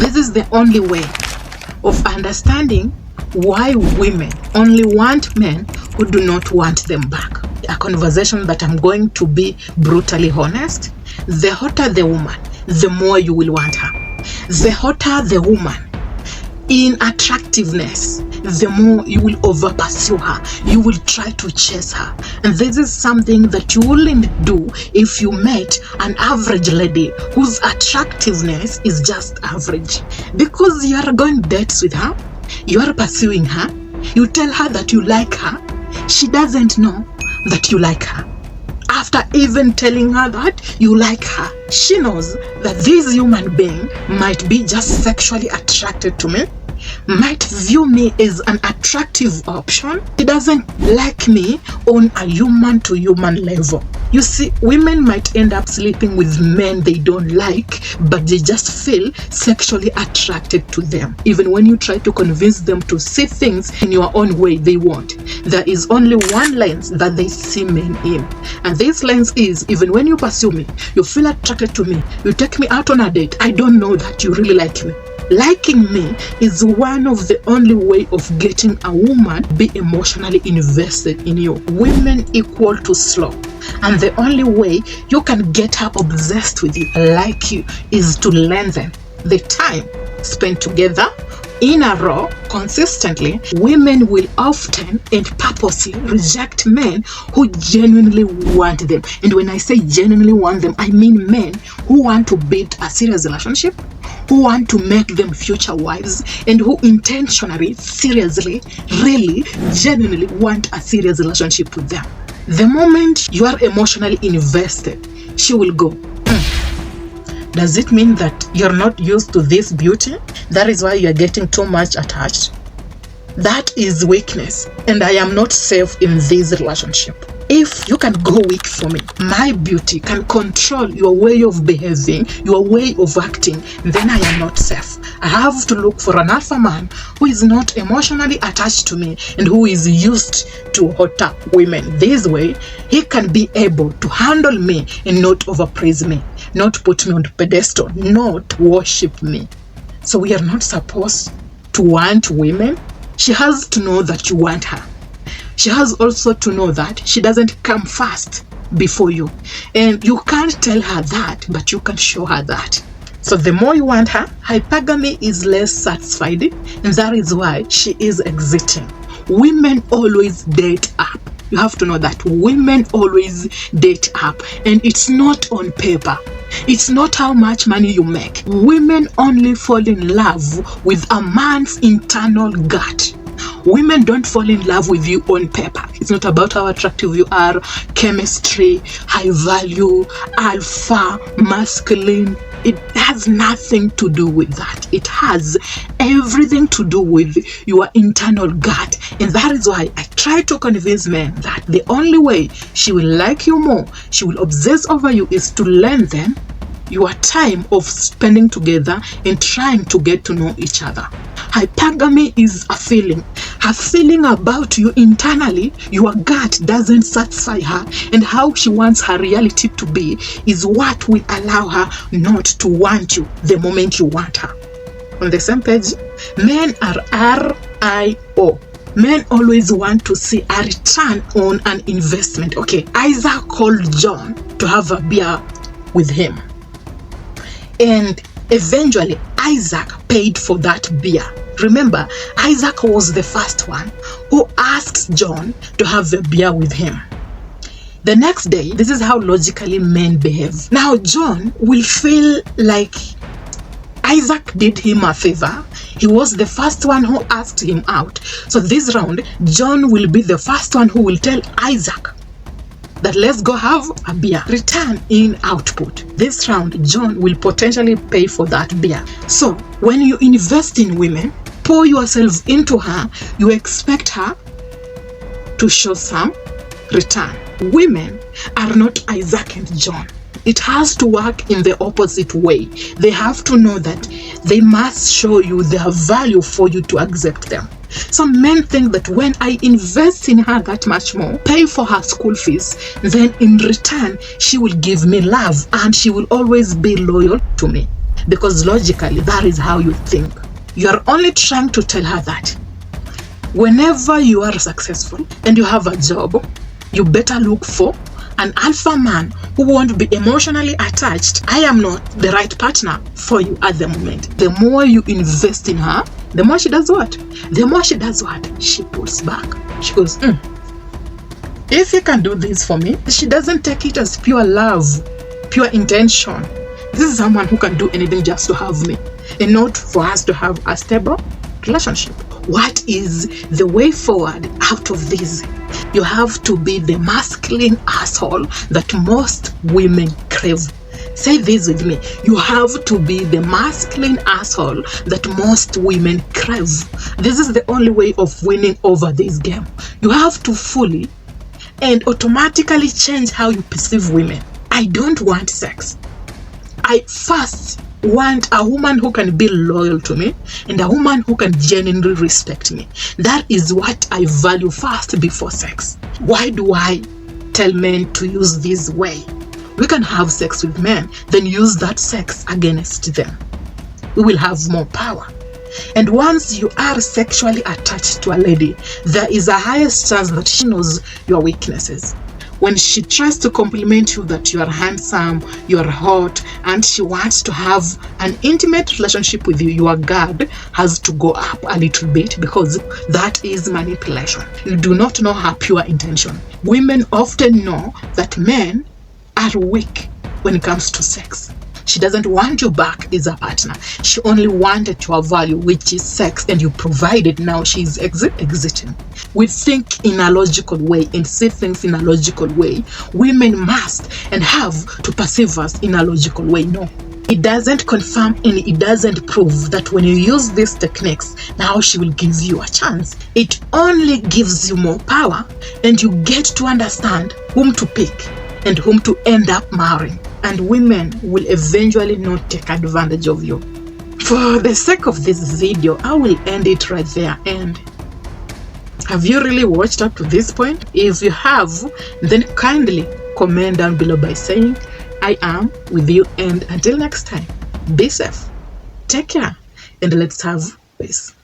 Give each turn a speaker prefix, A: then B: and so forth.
A: This is the only way of understanding why women only want men who do not want them back. A conversation that I'm going to be brutally honest. The hotter the woman, the more you will want her. The hotter the woman in attractiveness, the more you will over pursue her. You will try to chase her. And this is something that you wouldn't do if you met an average lady whose attractiveness is just average. Because you are going dates with her, you are pursuing her, you tell her that you like her, she doesn't know that you like her. After even telling her that you like her, she knows that this human being might be just sexually attracted to me, might view me as an attractive option. She doesn't like me on a human-to-human level. You see, women might end up sleeping with men they don't like, but they just feel sexually attracted to them. Even when you try to convince them to see things in your own way they want, there is only one lens that they see men in. And this lens is, even when you pursue me, you feel attracted to me, you take me out on a date, I don't know that you really like me. Liking me is one of the only way of getting a woman be emotionally invested in you. Women equal to slow. And the only way you can get her obsessed with you, like you, is to lengthen the time spent together in a row consistently. Women will often and purposely reject men who genuinely want them. And when I say genuinely want them, I mean men who want to build a serious relationship, who want to make them future wives, and who intentionally, seriously, really, genuinely want a serious relationship with them. The moment you are emotionally invested, she will go, Does it mean that you're not used to this beauty? That is why you're getting too much attached? That is weakness, and I am not safe in this relationship. If you can go weak for me, my beauty can control your way of behaving, your way of acting, then I am not safe. I have to look for an alpha man who is not emotionally attached to me and who is used to hotter women. This way, he can be able to handle me and not overpraise me, not put me on the pedestal, not worship me. So we are not supposed to want women. She has to know that you want her. She has also to know that she doesn't come first before you. And you can't tell her that, but you can show her that. So the more you want her, hypergamy is less satisfied, and that is why she is exiting. Women always date up. You have to know that women always date up, and it's not on paper. It's not how much money you make. Women only fall in love with a man's internal gut. Women don't fall in love with you on paper. It's not about how attractive you are, chemistry, high value, alpha, masculine. It has nothing to do with that. It has everything to do with your internal gut. And that is why I try to convince men that the only way she will like you more, she will obsess over you, is to lengthen your time of spending together and trying to get to know each other. Hypergamy is a feeling. Her feeling about you internally, your gut doesn't satisfy her, and how she wants her reality to be is what will allow her not to want you the moment you want her. On the same page, men are RIO. Men always want to see a return on an investment. Okay, Isaac called John to have a beer with him. And eventually, Isaac paid for that beer. Remember, Isaac was the first one who asked John to have a beer with him. The next day, this is how logically men behave. Now, John will feel like Isaac did him a favor. He was the first one who asked him out. So this round, John will be the first one who will tell Isaac that let's go have a beer. Return in output. This round, John will potentially pay for that beer. So when you invest in women, pour yourself into her, you expect her to show some return. Women are not Isaac and John. It has to work in the opposite way. They have to know that they must show you their value for you to accept them. Some men think that when I invest in her that much more, pay for her school fees, then in return, she will give me love and she will always be loyal to me. because logically that is how you think. You are only trying to tell her that whenever you are successful and you have a job, you better look for an alpha man who won't be emotionally attached. I am not the right partner for you at the moment. The more you invest in her, the more she does what? The more she does what? She pulls back. She goes, if you can do this for me, she doesn't take it as pure love, pure intention. This is someone who can do anything just to have me, and not for us to have a stable relationship. What is the way forward out of this? You have to be the masculine asshole that most women crave. Say this with me. You have to be the masculine asshole that most women crave. This is the only way of winning over this game. You have to fully and automatically change how you perceive women. I don't want sex. I first want a woman who can be loyal to me and a woman who can genuinely respect me. That is what I value first before sex. Why do I tell men to use this way? We can have sex with men, then use that sex against them. We will have more power. And once you are sexually attached to a lady, there is a highest chance that she knows your weaknesses. When she tries to compliment you that you are handsome, you are hot, and she wants to have an intimate relationship with you, your guard has to go up a little bit, because that is manipulation. You do not know her pure intention. Women often know that men are weak when it comes to sex. She doesn't want you back as a partner. She only wanted your value, which is sex, and you provided. Now she's exiting. We think in a logical way and see things in a logical way. Women must and have to perceive us in a logical way. No. It doesn't confirm and it doesn't prove that when you use these techniques, now she will give you a chance. It only gives you more power, and you get to understand whom to pick and whom to end up marrying. And women will eventually not take advantage of you. For the sake of this video, I will end it right there. And have you really watched up to this point? If you have, then kindly comment down below by saying I am with you. And until next time, be safe, take care, and let's have peace.